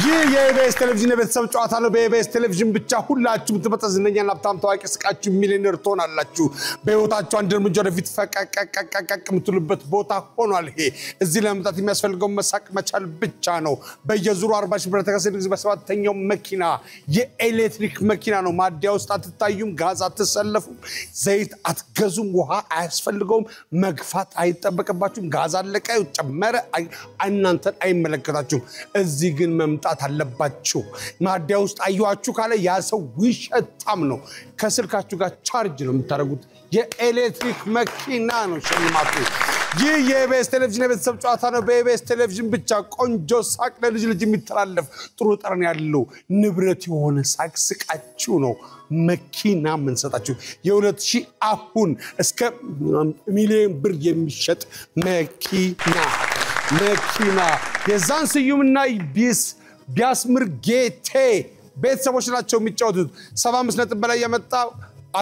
የኢቢኤስ ቴሌቪዥን ቤተሰብ ጨዋታ ነው በኢቢኤስ ቴሌቪዥን ብቻ ሁላችሁም ተመጣዝነኛና ሀብታም ታዋቂ ስቃችሁ ሚሊዮነር ትሆናላችሁ በህይወታችሁ አንድ እርምጃ ወደፊት ፈቀቀቀቀቀቅ የምትሉበት ቦታ ሆኗል ይሄ እዚህ ለመምጣት የሚያስፈልገው መሳቅ መቻል ብቻ ነው በየዙሩ 40 ሺህ ብር ተከሰደ ጊዜ በሰባተኛው መኪና የኤሌክትሪክ መኪና ነው ማዲያ ውስጥ አትታዩም ጋዝ አትሰለፉም ዘይት አትገዙም ውሃ አያስፈልገውም መግፋት አይጠበቅባችሁም ጋዝ አለቀ ጨመረ እናንተን አይመለከታችሁም እዚህ ግን መምጣት አለባችሁ ማዲያ ውስጥ አዩአችሁ ካለ ያ ሰው ውሸታም ነው ከስልካችሁ ጋር ቻርጅ ነው የምታረጉት የኤሌክትሪክ መኪና ነው ሽልማቱ የኢቢኤስ ቴሌቪዥን ቤተሰብ ጨዋታ ነው በኢቢኤስ ቴሌቪዥን ብቻ ቆንጆ ሳቅ ለልጅ ልጅ የሚተላለፍ ጥሩ ጠረን ያለው ንብረት የሆነ ሳቅ ስቃችሁ ነው መኪና መንሰጣችሁ የ2000 አሁን እስከ ሚሊዮን ብር የሚሸጥ መኪና የዛን ስዩምና ቢያስምር ጌቴ ቤተሰቦች ናቸው የሚጫወቱት 75 ነጥብ በላይ ያመጣ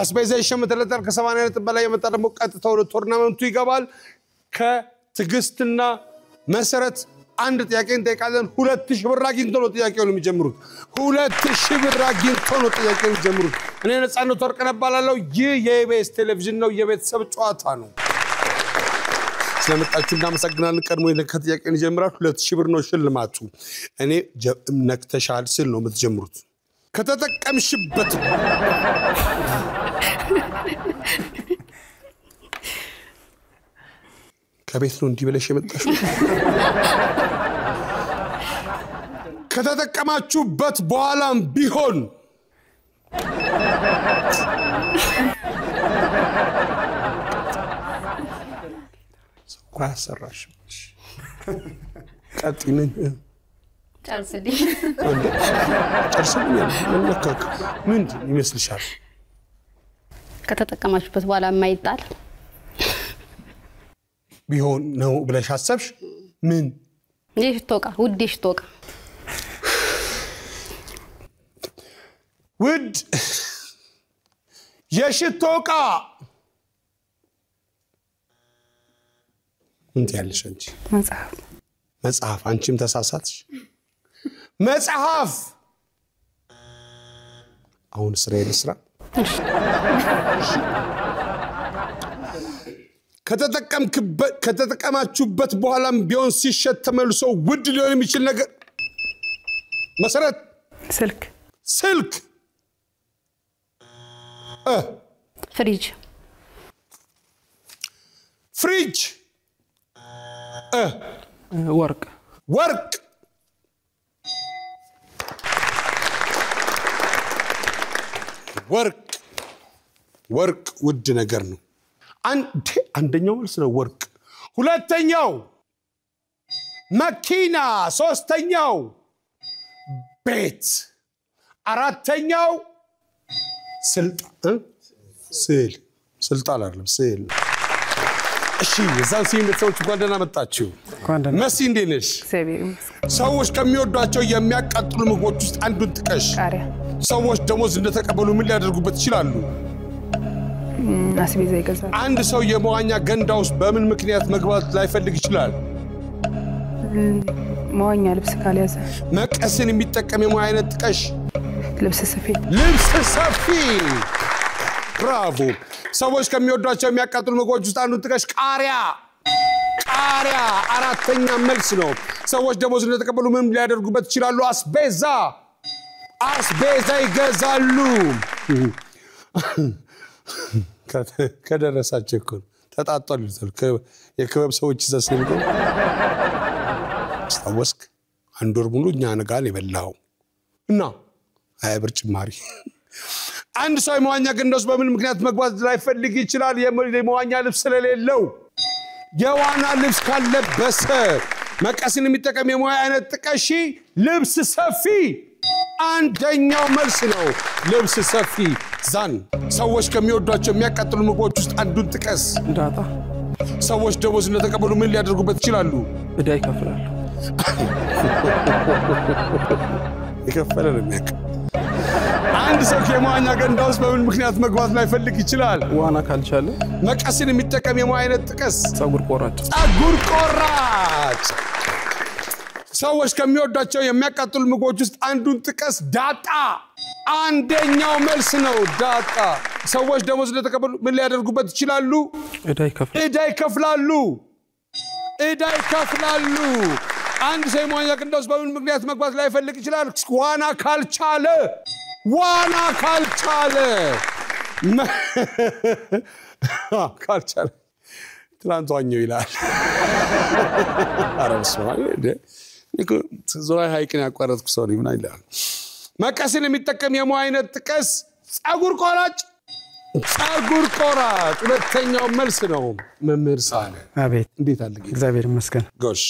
አስቤዛሽን ተለጠር ከ80 ነጥብ በላይ ያመጣ ደግሞ ቀጥታው ወደ ቶርናመንቱ ይገባል ከትግስትና መሰረት አንድ ጥያቄን ጠይቃለን 2000 ብር አግኝቶ ነው ጥያቄውን የሚጀምሩት 2000 ብር አግኝቶ ነው ጥያቄውን የሚጀምሩት እኔ ነፃነት ወርቅ ነባላለው የኢቢኤስ ቴሌቪዥን ነው የቤተሰብ ጨዋታ ነው ስለመጣችሁ እናመሰግናለን ቀድሞ ለከጥያቄን ይጀምራል 2000 ብር ነው ሽልማቱ እኔ ነክተሻል ስል ነው የምትጀምሩት ከተጠቀምሽበት ከቤት ነው እንዲበለሽ የመጣሽው ከተጠቀማችሁበት በኋላም ቢሆን ቋሰራሽሽ ቀጥይነኝ ጨርስልኝ ለከክ ምን ይመስልሻል ከተጠቀማችሁበት በኋላ የማይጣል ቢሆን ነው ብለሽ አሰብሽ ምን የሽቶቃ ውድ የሽቶቃ ውድ የሽቶቃ እንት ያለሽ እንጂ መጽሐፍ አንቺም ተሳሳትሽ መጽሐፍ አሁን እስራኤል ስራ ከተጠቀማችሁበት በኋላም ቢሆን ሲሸጥ ተመልሶ ውድ ሊሆን የሚችል ነገር መሰረት ስልክ ፍሪጅ ወርቅ ውድ ነገር ነው አንደኛው መልስ ነው ወርቅ ሁለተኛው መኪና ሶስተኛው ቤት አራተኛው ስልጣን አይደለም ስል እሺ የዛን ሲምቶች ጓደና መጣችሁ መሲ እንዴነሽ ሰዎች ከሚወዷቸው የሚያቃጥሉ ምግቦች ውስጥ አንዱን ጥቀሽ ሰዎች ደሞዝ እንደተቀበሉ ምን ሊያደርጉበት ይችላሉ አስቤዛ ይገዛል አንድ ሰው የመዋኛ ገንዳ ውስጥ በምን ምክንያት መግባት ላይፈልግ ይችላል መዋኛ ልብስ ካልያዘ መቀስን የሚጠቀም የሙያ አይነት ጥቀሽ ልብስ ሰፊ ብራቮ ሰዎች ከሚወዷቸው የሚያቃጥሉ ምግቦች ውስጥ አንዱን ጥቀሽ ቃሪያ አራተኛ መልስ ነው ሰዎች ደሞዝ እንደተቀበሉ ምን ሊያደርጉበት ይችላሉ አስቤዛ ይገዛሉ ከደረሳቸው እኮ ተጣጣሉ የክበብ ሰዎች ዘሰንኩ አስተዋስክ አንድ ወር ሙሉ እኛ ነጋል ይበላው እና አይብር ጭማሪ አንድ ሰው የመዋኛ ገንዳውስ በምን ምክንያት መግባት ላይፈልግ ይችላል የመዋኛ ልብስ ስለሌለው የዋና ልብስ ካለበሰ መቀስን የሚጠቀም የሙያ አይነት ጥቀሺ ልብስ ሰፊ አንደኛው መልስ ነው ልብስ ሰፊ ዛን ሰዎች ከሚወዷቸው የሚያቃጥሉ ምግቦች ውስጥ አንዱን ጥቀስ ዳታ ሰዎች ደሞዝ እንደተቀበሉ ምን ሊያደርጉበት ይችላሉ እዳ ይከፍላሉ ይከፈለ ነው የሚያቅ አንድ ሰው ከመዋኛ ገንዳ ውስጥ በምን ምክንያት መግባት ላይፈልግ ይችላል ዋና ካልቻለ መቀስን የሚጠቀም የሙያ አይነት ጥቀስ ጸጉር ቆራጭ ሰዎች ከሚወዳቸው የሚያቃጥሉ ምግቦች ውስጥ አንዱን ጥቀስ ዳጣ አንደኛው መልስ ነው ዳጣ ሰዎች ደሞዝ ለተቀበሉ ምን ሊያደርጉበት ይችላሉ እዳ ይከፍላሉ አንድ ሰው የመዋኛ ገንዳ ውስጥ በምን ምክንያት መግባት ላይፈልግ ይችላል ዋና ካልቻለ ትላንት ዋኘው ይላል አረብስ ማለት ዞይ ሃይቅን ያቋረጥኩ ሰው ነኝ ምን ይላል መቀስን የሚጠቀም የሙያ አይነት ጥቀስ ጸጉር ቆራጭ ሁለተኛው መልስ ነው መምህር ሳለ አቤት እንዴት አለ እግዚአብሔር ይመስገን ጎሽ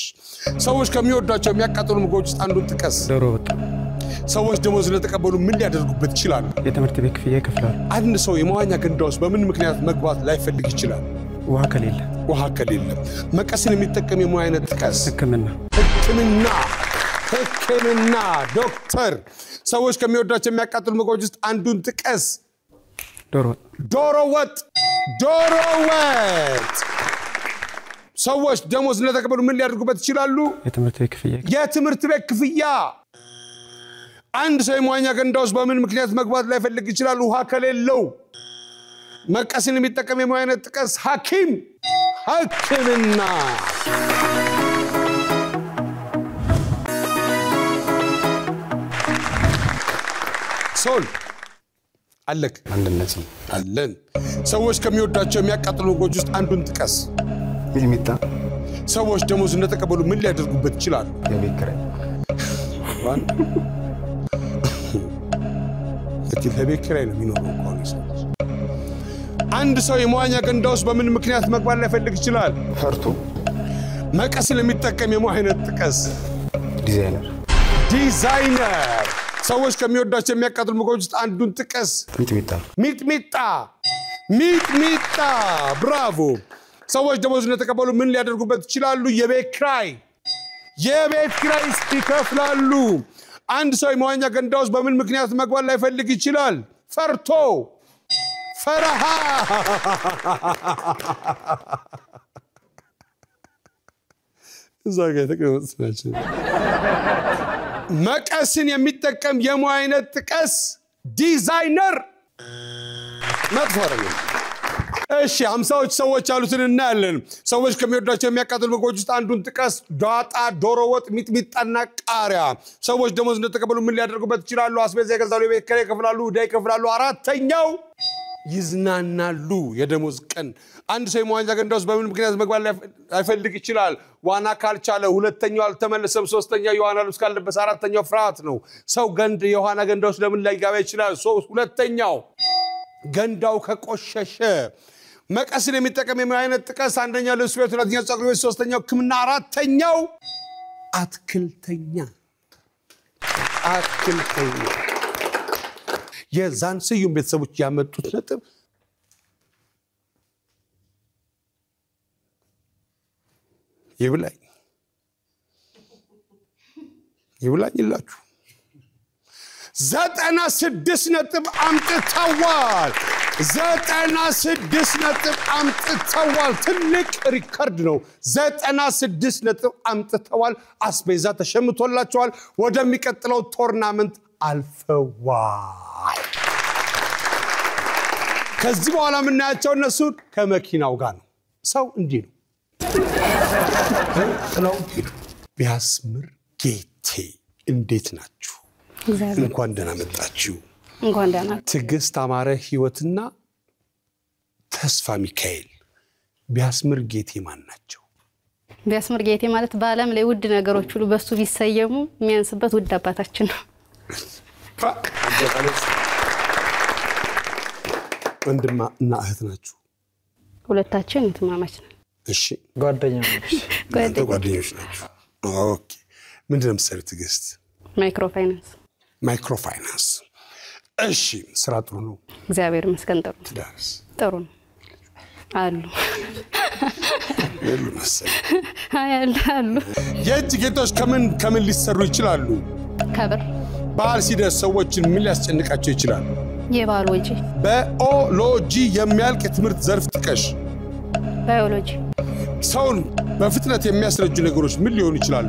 ሰዎች ከሚወዳቸው የሚያቃጥሉ ምግቦች ውስጥ አንዱን ጥቀስ ዶሮ ወጥ ሰዎች ደሞዝ ለተቀበሉ ምን ሊያደርጉበት ይችላል የትምህርት ቤት ክፍያ ይከፍላል አንድ ሰው የመዋኛ ገንዳ ውስጥ በምን ምክንያት መግባት ላይፈልግ ይችላል ውሃ ከሌለ መቀስን የሚጠቀም የሙያ አይነት ጥቀስ ህክምና ዶክተር ሰዎች ከሚወዳቸው የሚያቃጥሉ ምግቦች ውስጥ አንዱን ጥቀስ ዶሮ ወጥ ሰዎች ደሞዝ ለተቀበሉ ምን ሊያደርጉበት ይችላሉ የትምህርት ቤት ክፍያ አንድ ሰው የመዋኛ ገንዳ ውስጥ በምን ምክንያት መግባት ላይፈልግ ይችላል ውሃ ከሌለው መቀስን የሚጠቀም የሙያ አይነት ጥቀስ ህክምና ሶል አለክ አንድነት አለን ሰዎች ከሚወዳቸው የሚያቃጥሉ ምግቦች ውስጥ አንዱን ጥቀስ ሚጥሚጣ ሰዎች ደሞዝ እንደተቀበሉ ምን ሊያደርጉበት ይችላል የቤት ኪራይ የቤት ኪራይ ነው የሚኖረው አንድ ሰው የመዋኛ ገንዳ ውስጥ በምን ምክንያት መግባት ላይፈልግ ይችላል ፈርቶ መቀስን የሚጠቀም የሙያ አይነት ጥቀስ ዲዛይነር ሰዎች ከሚወዳቸው የሚያቃጥሉ ምግቦች ውስጥ አንዱን ጥቀስ ሚጥሚጣ ብራቮ ሰዎች ደሞዝ እንደተቀበሉ ምን ሊያደርጉበት ይችላሉ የቤት ኪራይ ይከፍላሉ አንድ ሰው የመዋኛ ገንዳ ውስጥ በምን ምክንያት መግባት ላይፈልግ ይችላል ፈረሃ እዛጋ ተቀመጥናችሁ መቀስን የሚጠቀም የሙያ አይነት ጥቀስ ዲዛይነር መጥፎረኝ እሺ 50ዎች ሰዎች አሉትን እናያለን ሰዎች ከሚወዳቸው የሚያቃጥሉ ምግቦች ውስጥ አንዱን ጥቀስ ዳጣ ዶሮ ወጥ ሚጥሚጣና ቃሪያ ሰዎች ደሞዝ እንደተቀበሉ ምን ሊያደርጉበት ይችላሉ አስቤዛ ይገዛሉ የቤት ኪራይ ይከፍላሉ ዕዳ ይከፍላሉ አራተኛው ይዝናናሉ የደሞዝ ቀን አንድ ሰው የመዋኛ ገንዳ ውስጥ በምን ምክንያት መግባት ላይፈልግ ይችላል ዋና ካልቻለ ሁለተኛው አልተመለሰም ሶስተኛው የዋና ልብስ ካልለበሰ አራተኛው ፍርሃት ነው ሰው የዋና ገንዳ ውስጥ ለምን ላይገባ ይችላል ሁለተኛው ገንዳው ከቆሸሸ መቀስን የሚጠቀም የሙያ አይነት ጥቀስ አንደኛው ልብስ ቤት ሁለተኛው ጸጉር ቤት ሶስተኛው ህክምና አራተኛው አትክልተኛ የዛንስዩም ቤተሰቦች ያመጡት ነጥብ ይብላኝ ይላችሁ 96 ነጥብ አምጥተዋል 96 ነጥብ አምጥተዋል ትልቅ ሪከርድ ነው 96 ነጥብ አምጥተዋል አስቤዛ ተሸምቶላቸዋል ወደሚቀጥለው ቶርናመንት አልፈዋል ከዚህ በኋላ ምናያቸው እነሱ ከመኪናው ጋር ነው ሰው እንዲህ ነው ቢያስምር ጌቴ እንዴት ናችሁ እንኳን ደህና መጣችሁ ትግስት አማረ ህይወትና ተስፋ ሚካኤል ቢያስምር ጌቴ ማን ናቸው ቢያስምር ጌቴ ማለት በአለም ላይ ውድ ነገሮች ሁሉ በሱ ቢሰየሙ የሚያንስበት ውድ አባታችን ነው ወንድማ እና እህት ናችሁ ሁለታችን እህትማማች ነን እሺ ጓደኞች ናችሁ ኦኬ ምንድነው የምትሰሩት ትግስት ማይክሮፋይናንስ እሺ ስራ ጥሩ ነው እግዚአብሔር ይመስገን ጥሩ ነው አሉ አሉ የእጅ ጌጦች ከምን ሊሰሩ ይችላሉ ከብር ባህል ሲደርስ ሰዎችን ምን ሊያስጨንቃቸው ይችላል የባዮሎጂ በኦሎጂ የሚያልቅ የትምህርት ዘርፍ ጥቀሽ ባዮሎጂ ሰውን በፍጥነት የሚያስረጁ ነገሮች ምን ሊሆኑ ይችላሉ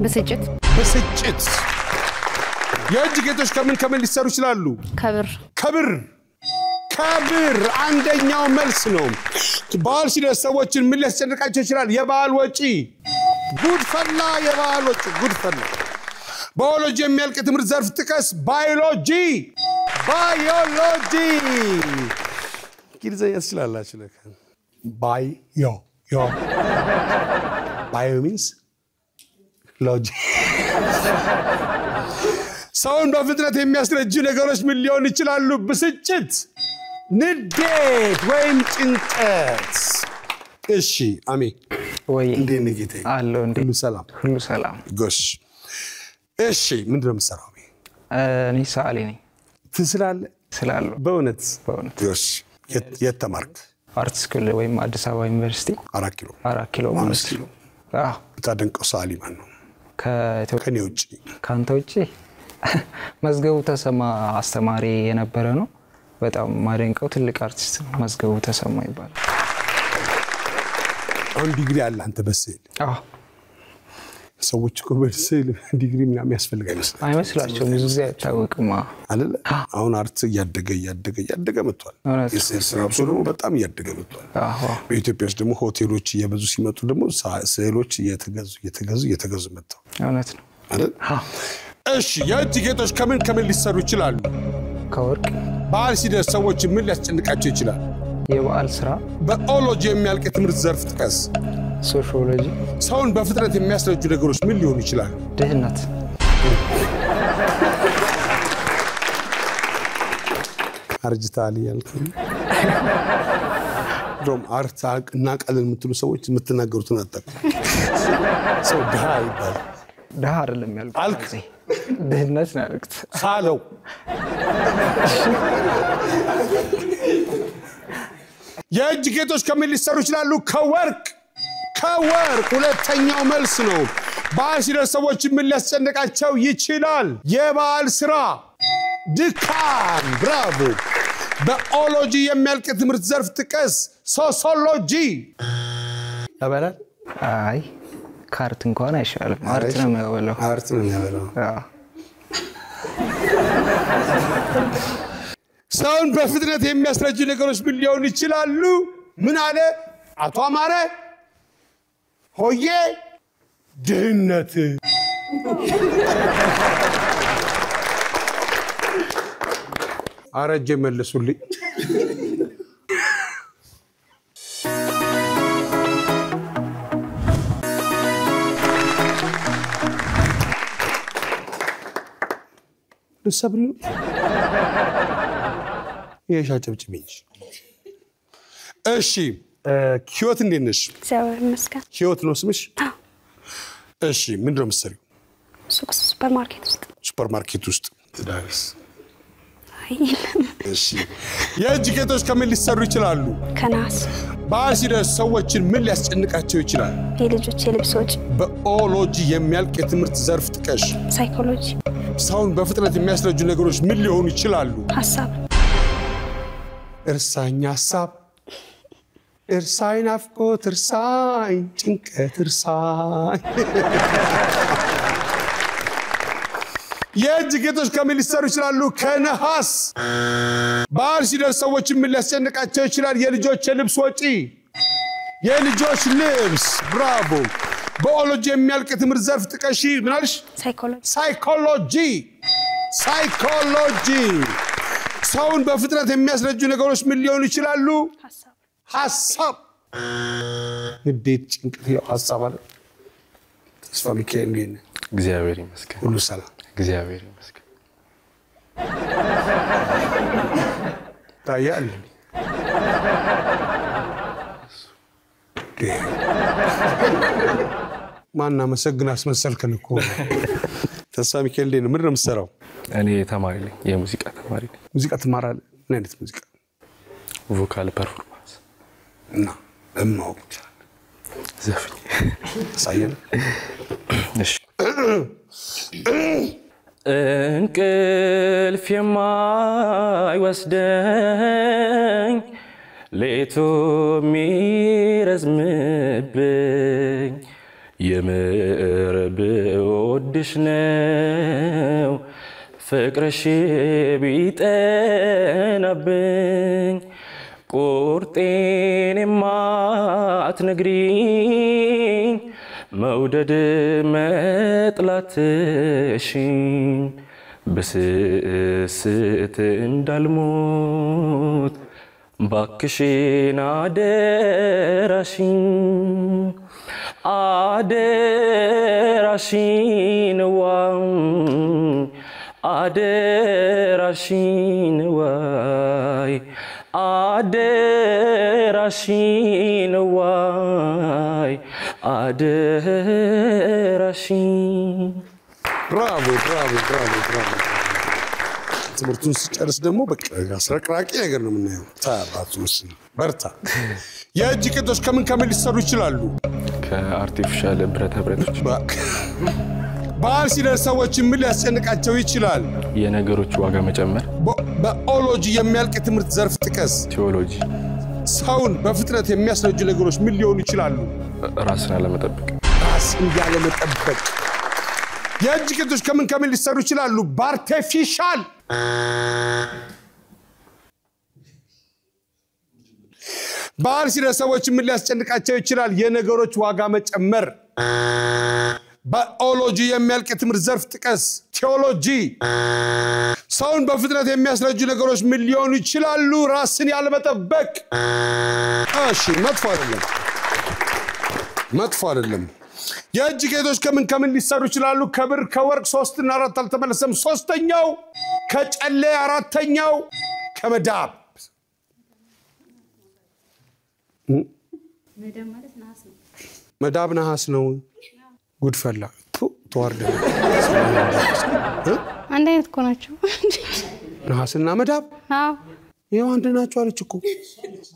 ብስጭት የእጅ ጌጦች ከምን ሊሰሩ ይችላሉ ከብር አንደኛው መልስ ነው በዓል ሲደርስ ሰዎችን ምን ሊያስጨንቃቸው ይችላል የበዓል ወጪ ጉድፈላ ባዮሎጂ የሚያልቅ ትምህርት ዘርፍ ጥቀስ ባዮሎጂ እንግሊዝኛ ትችላላችሁ ለካ bio means ሎጂ ሰውን በፍጥነት የሚያስረጁ ነገሮች ምን ሊሆን ይችላሉ ብስጭት ንዴት ወይም ጭንቀት እሺ አሜ ወይ እንዴት ነህ አሎ እንዴ ሁሉ ሰላም ጎሽ እሺ ምንድነው የምትሰራው እኔ ሰዓሊ ነኝ ትስላለህ በእውነት ጎሽ የተማርክ አርት ስኩል ወይም አዲስ አበባ ዩኒቨርሲቲ 4 ኪሎ ማለት ነው ታደንቀው ሰዓሊ ማን ነው ከኔ ውጪ ካንተ ውጪ መዝገቡ ተሰማ አስተማሪ የነበረ ነው በጣም ማደንቀው ትልቅ አርቲስት ነው መዝገቡ ተሰማ ይባላል አሁን ዲግሪ አለ አንተ በስዕል ሰዎች እኮ በስዕል ዲግሪ ምናምን ያስፈልጋል አይመስላችሁም ብዙ ጊዜ አይታወቅም አይደል አሁን አርት እያደገ መጥቷል የስዕል ስራው ደግሞ በጣም እያደገ መጥቷል በኢትዮጵያ ውስጥ ደግሞ ሆቴሎች እየበዙ ሲመጡ ደግሞ ስዕሎች እየተገዙ መጥተው እውነት ነው አይደል እሺ የእጅ ጌጦች ከምን ሊሰሩ ይችላሉ ከወርቅ በዓል ሲደርስ ሰዎች ምን ሊያስጨንቃቸው ይችላል የበዓል ስራ ባዮሎጂ የሚያልቅ ትምህርት ዘርፍ ጥቀስ ሶሺዮሎጂ ሰውን በፍጥነት የሚያስረጁ ነገሮች ምን ሊሆኑ ይችላል ድህነት አርጅታሊ ያልከኝ ዶም አርት እና ቀልን የምትሉ ሰዎች የምትናገሩትን አጣቁ ሰው ድሃ ይባላል ድሃ አይደለም ያልኩት ድህነት ነው ያልኩት ሳለው የእጅ ጌጦች ከምን ሊሰሩ ይችላሉ ከወርቅ ሁለተኛው መልስ ነው በዓል ሲደርስ ሰዎች ምን ሊያስጨንቃቸው ይችላል የበዓል ስራ ድካም ብራቮ ባዮሎጂ የሚያልቅ ትምህርት ዘርፍ ጥቀስ ሶሲዮሎጂ ያበላል አይ ካርት እንኳን አይሻልም አርት ነው የሚያበላው ሰውን በፍጥነት የሚያስረጁ ነገሮች ምን ሊሆኑ ይችላሉ ምን አለ አቶ አማረ ሆዬ ድህነት አረጀ መልሱልኝ ለሰብሉ የሻጨብጭብኝ እሺ ህይወት እንዴት ነሽ እግዚአብሔር ይመስገን ህይወት ነው ስምሽ እሺ ምንድነው የምትሰሪው ሱፐርማርኬት ውስጥ ትዳርስ እሺ የእጅ ጌጦች ከምን ሊሰሩ ይችላሉ ከናስ በዓል ሲደርስ ሰዎችን ምን ሊያስጨንቃቸው ይችላል የልጆች የልብስ ወጪ ባዮሎጂ የሚያልቅ የትምህርት ዘርፍ ጥቀሽ ሳይኮሎጂ ሰውን በፍጥነት የሚያስረጁ ነገሮች ምን ሊሆኑ ይችላሉ ሐሳብ እርሳኝ ሐሳብ እርሳኝ ናፍቆት እርሳኝ ጭንቀት እርሳኝ የእጅ ጌጦች ከምን ሊሰሩ ይችላሉ ከነሐስ በዓል ሲደርስ ሰዎች ምን ሊያስጨንቃቸው ይችላል የልጆች የልብስ ወጪ የልጆች ልብስ ብራቮ ባዮሎጂ የሚያልቅ ትምህርት ዘርፍ ጥቀሽ ምን አልሽ ሳይኮሎጂ ሰውን በፍጥነት የሚያስረጁ ነገሮች ምን ሊሆኑ ይችላሉ ሐሳብ ንዴት ጭንቀት ሐሳብ አለ ተስፋ ሚካኤል ግን እግዚአብሔር ይመስገን ሁሉ ሰላም እግዚአብሔር ይመስገን ታያል ማና መሰግናስ መሰልከን እኮ ተስፋ ሚካኤል ግን ምን ነው የምትሰራው እኔ ተማሪ ነኝ የሙዚቃ ተማሪ ነኝ ሙዚቃ ትማራለህ ምን አይነት ሙዚቃ ቮካል ፐርፎርማንስ እና ለማወቅ ይችላል ዘፈን ሳይል እሺ እንቅልፍ የማይወስደኝ ሌቱ የሚረዝምብኝ የምር ብወድሽ ነው ፍቅርሽ ቢጠናብኝ ቁርጤን የማትነግሪኝ መውደድ መጥላትሽን በስስት እንዳልሞት ባክሽን አደራሽን ዋይ አደራሽን ብራቮ ትምህርቱን ሲጨርስ ደግሞ በቃ አስረቅራቂ ነገር ነው የምናየው። ታባቱስ በርታ። የእጅ ቅጦች ከምን ሊሰሩ ይችላሉ? ከአርቲፊሻል ብረታ ብረቶች። በዓል ሲደርስ ሰዎች ምን ሊያስጨንቃቸው ይችላል? የነገሮች ዋጋ መጨመር። በኦሎጂ የሚያልቅ የትምህርት ዘርፍ ጥቀስ። ቴዎሎጂ። ሰውን በፍጥነት የሚያስረጁ ነገሮች ምን ሊሆኑ ይችላሉ? ራስን ያለመጠበቅ። የእጅ ቅጦች ከምን ሊሰሩ ይችላሉ? በአርቲፊሻል በዓል ሲደርስ ሰዎች ምን ሊያስጨንቃቸው ይችላል? የነገሮች ዋጋ መጨመር። በኦሎጂ የሚያልቅ የትምህርት ዘርፍ ጥቀስ። ቴዎሎጂ። ሰውን በፍጥነት የሚያስረጁ ነገሮች ምን ሊሆኑ ይችላሉ? ራስን ያለመጠበቅ። እሺ መጥፎ አይደለም። የእጅ ጌጦች ከምን ሊሰሩ ይችላሉ? ከብር ከወርቅ 3 እና 4 አልተመለሰም። ሶስተኛው ከጨሌ፣ አራተኛው ከመዳብ። መዳብ ነሐስ ነው። ጉድፈላ ተዋርደ አንድ አይነት እኮ ናቸው። ነሐስና መዳብ ይኸው አንድ ናቸው አለች እኮ።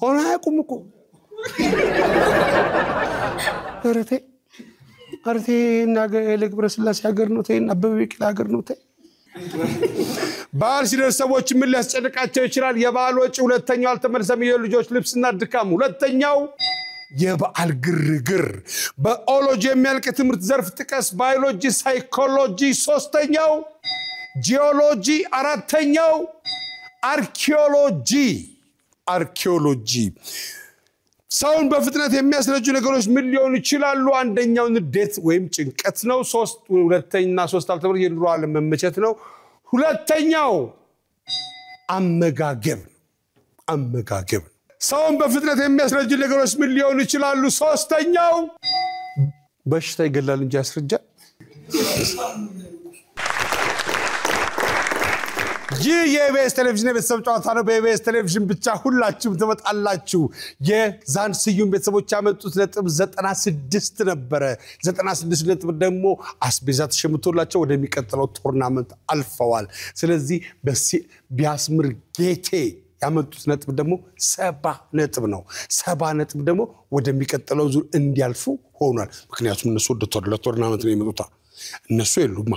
ሆነ አያውቁም እኮ። አርቴ ለግብረ ስላሴ ሀገር ነው ተይና አበበ ቢቂላ ሀገር ነው ተይ። በዓል ሲደርስ ሰዎች ምን ሊያስጨንቃቸው ይችላል? የበዓል ወጪ። ሁለተኛው አልተመለሰም። የልጆች ልብስና ድካም። ሁለተኛው የበዓል ግርግር። በኦሎጂ የሚያልቅ የትምህርት ዘርፍ ጥቀስ። ባዮሎጂ፣ ሳይኮሎጂ። ሶስተኛው ጂኦሎጂ። አራተኛው አርኪኦሎጂ። ሰውን በፍጥነት የሚያስረጁ ነገሮች ምን ሊሆኑ ይችላሉ? አንደኛው ንዴት ወይም ጭንቀት ነው። ሁለተኛና ሶስት አልተመለሰም። የኑሮ አለመመቸት ነው። ሁለተኛው አመጋገብ። ሰውን በፍጥነት የሚያስረጁ ነገሮች ምን ሊሆኑ ይችላሉ? ሶስተኛው በሽታ ይገላል እንጂ ያስረጃል። ይህ የኢቢኤስ ቴሌቪዥን የቤተሰብ ጨዋታ ነው። በኢቢኤስ ቴሌቪዥን ብቻ ሁላችሁም ትመጣላችሁ። የዛን ስዩም ቤተሰቦች ያመጡት ነጥብ 96 ነበረ። 96 ነጥብ ደግሞ አስቤዛ ተሸምቶላቸው ወደሚቀጥለው ቶርናመንት አልፈዋል። ስለዚህ ቢያስምር ጌቴ ያመጡት ነጥብ ደግሞ 70 ነጥብ ነው። 70 ነጥብ ደግሞ ወደሚቀጥለው ዙር እንዲያልፉ ሆኗል። ምክንያቱም እነሱ ወደ ቶርናመንት ነው የመጡት፣ እነሱ የሉማ።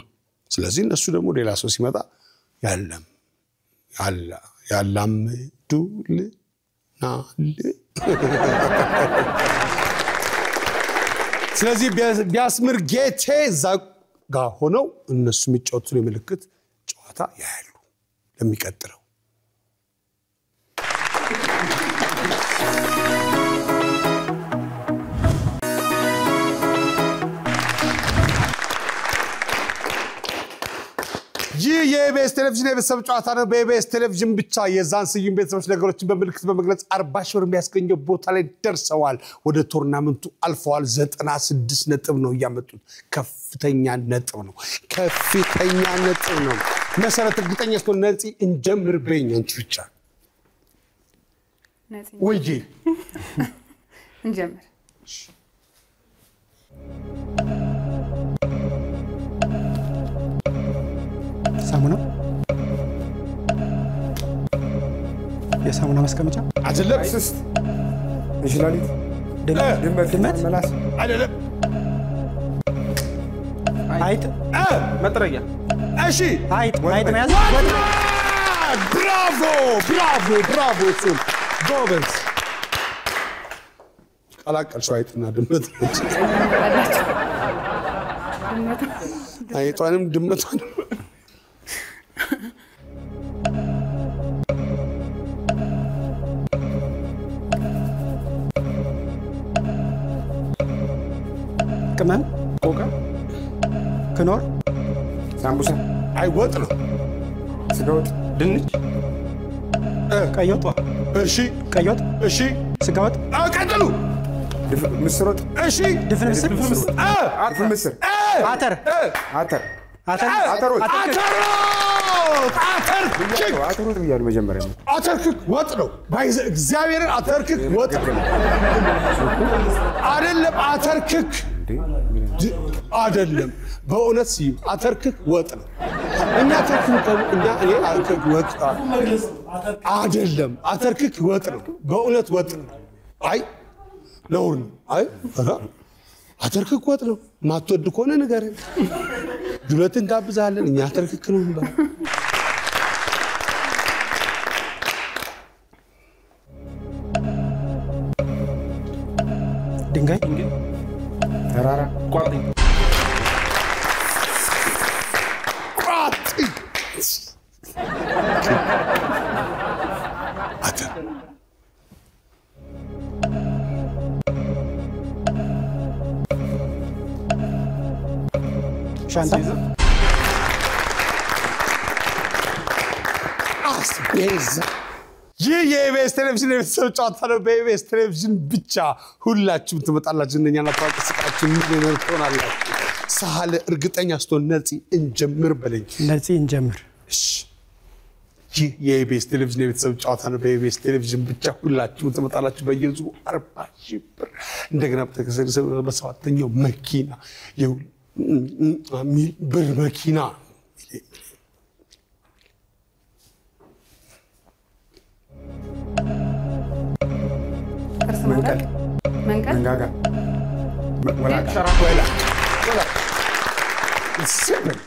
ስለዚህ እነሱ ደግሞ ሌላ ሰው ሲመጣ ያላምዱልናል። ስለዚህ ቢያስምር ጌቴ እዛ ጋር ሆነው እነሱ የሚጫወቱትን የምልክት ጨዋታ ያያሉ ለሚቀጥለው። ይህ የኢቢኤስ ቴሌቪዥን የቤተሰብ ጨዋታ ነው። በኢቢኤስ ቴሌቪዥን ብቻ የዛን ስዩም ቤተሰቦች ነገሮችን በምልክት በመግለጽ 40 ሺህ ብር የሚያስገኘው ቦታ ላይ ደርሰዋል። ወደ ቶርናመንቱ አልፈዋል። 96 ነጥብ ነው ያመጡት። ከፍተኛ ነጥብ ነው። መሰረት እርግጠኛ ስትሆን ነፂ እንጀምር በይኝ አንቺ ብቻ። ወይዬ እንጀምር። ሳሙና የሳሙና ማስቀመጫ አይደለም። ስስት እንሽላሊት ድመት መላስ አይደለም። አይጥ መጥረጊያ። እሺ አይጥ መያዝ። ብራቮ እሱን ጎበዝ። ቀላቀልሽው አይጥና ድመት። አይጧንም ድመቷንም ቅመም ቆቃ ክኖር ሳምቡሳ አይወጥ ነው ስጋ ወጥ ድንች ቀይ ወጥ እሺ ቀይ ወጥ እሺ ስጋ ወጥ ቀጥሉ ምስር ወጥ እሺ ድፍን ምስር ድፍን ምስር አተር አተር አተር አተር ወጥ አተር ክክ አተር ወጥ ብያለሁ መጀመሪያ አተር ክክ ወጥ ነው ባይዘ እግዚአብሔርን አተር ክክ ወጥ አይደለም አተር ክክ አይደለም በእውነት ሲዩ አተር ክክ ወጥ ነው እኛ አተር ክክ እኛ እኔ አተር ወጥ አይደለም አተር ክክ ወጥ ነው በእውነት ወጥ ነው አይ ነው አይ አተር ክክ ወጥ ነው ማትወድ ከሆነ ንገረን ዱለትን ጋብዛለን እኛ አተር ክክ ነው እንባ ድንጋይ ተራራ ቋጥኝ አተር ሻንጣ አስቤዛ ይህ የኢቢኤስ ቴሌቪዥን የቤተሰብ ጨዋታ ነው በኢቢኤስ ቴሌቪዥን ብቻ ሁላችሁም ትመጣላችሁ እንደኛና ታዋቂ ስቃችሁ ምን ትሆናላችሁ ሳለ እርግጠኛ ስትሆን ነፂ እንጀምር በለኝ ነፂ እንጀምር እሺ ይህ የኢቢኤስ ቴሌቪዥን የቤተሰብ ጨዋታ ነው በኢቢኤስ ቴሌቪዥን ብቻ ሁላችሁም ትመጣላችሁ በየዙ 40,000 ብር እንደገና በሰባተኛው መኪና ብር መኪና መንቀል መንጋጋ ወላቃ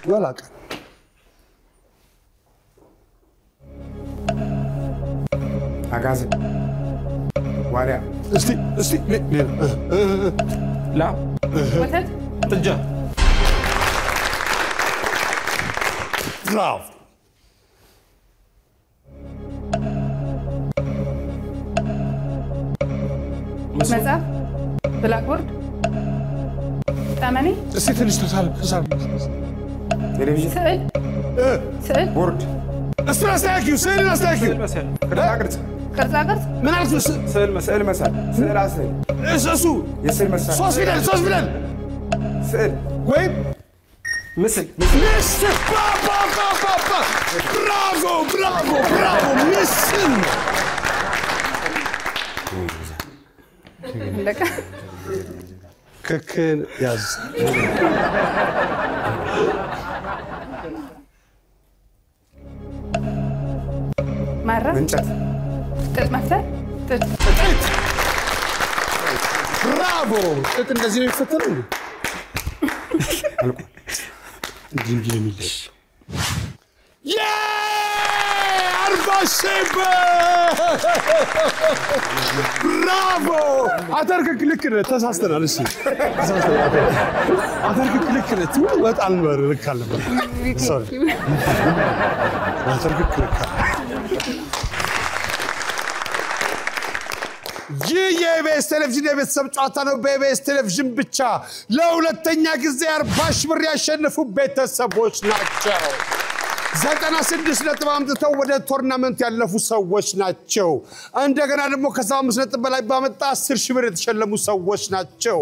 ወላቃ አጋዘን ዋሪያ እስቲ ላም ወተት ጥጃ ብራቮ መጽሐፍ ብላክቦርድ ጠመኔ እስቲ ትንሽ ተሳል ቴሌቪዥን ስዕል ቦርድ እሱን አስተካክዩ ስዕልን አስተካክዩ ቅርጻ ቅርጽ ቅርጻ ቅርጽ ምን አልኩ ስዕል መሳል ስዕል አስል እሱ የስዕል መሳል ሶስት ፊደል ስዕል ወይም ምስል ምስል ብራቮ ምስል እንደካ ክክን ያዝ ማረፍ እንጨት ጥጥ መፍተር ጥጥ ብራቮ ጥጥ እንደዚህ ነው የሚፈተረው እንዲህ ነው የሚለኝ 40,000 ብራቮ አተርክክ ልክ ነህ ተሳስተናል እሺ አተርክክ ልክ ነህ በጣም ነው ልክ አልነበረ ሶሪ አተርክክ ልክ ይህ የኢቢኤስ ቴሌቪዥን የቤተሰብ ጨዋታ ነው በኢቢኤስ ቴሌቪዥን ብቻ ለሁለተኛ ጊዜ 40,000 ብር ያሸነፉ ቤተሰቦች ናቸው 96 ነጥብ አምጥተው ወደ ቶርናመንት ያለፉ ሰዎች ናቸው እንደገና ደግሞ ከ75 ነጥብ በላይ ባመጣ 10,000 ብር የተሸለሙ ሰዎች ናቸው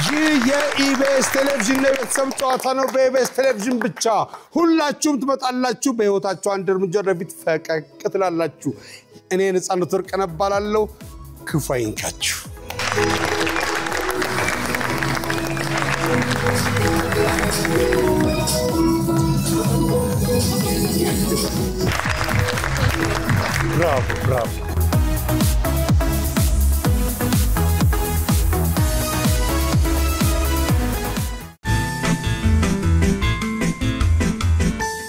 ይህ የኢቢኤስ ቴሌቪዥን የቤተሰብ ጨዋታ ነው በኢቢኤስ ቴሌቪዥን ብቻ ሁላችሁም ትመጣላችሁ በህይወታችሁ አንድ እርምጃ ወደፊት ፈቀቅ ትላላችሁ እኔ ነፃነት ወርቅ እባላለሁ ክፉ አይንካችሁ bravo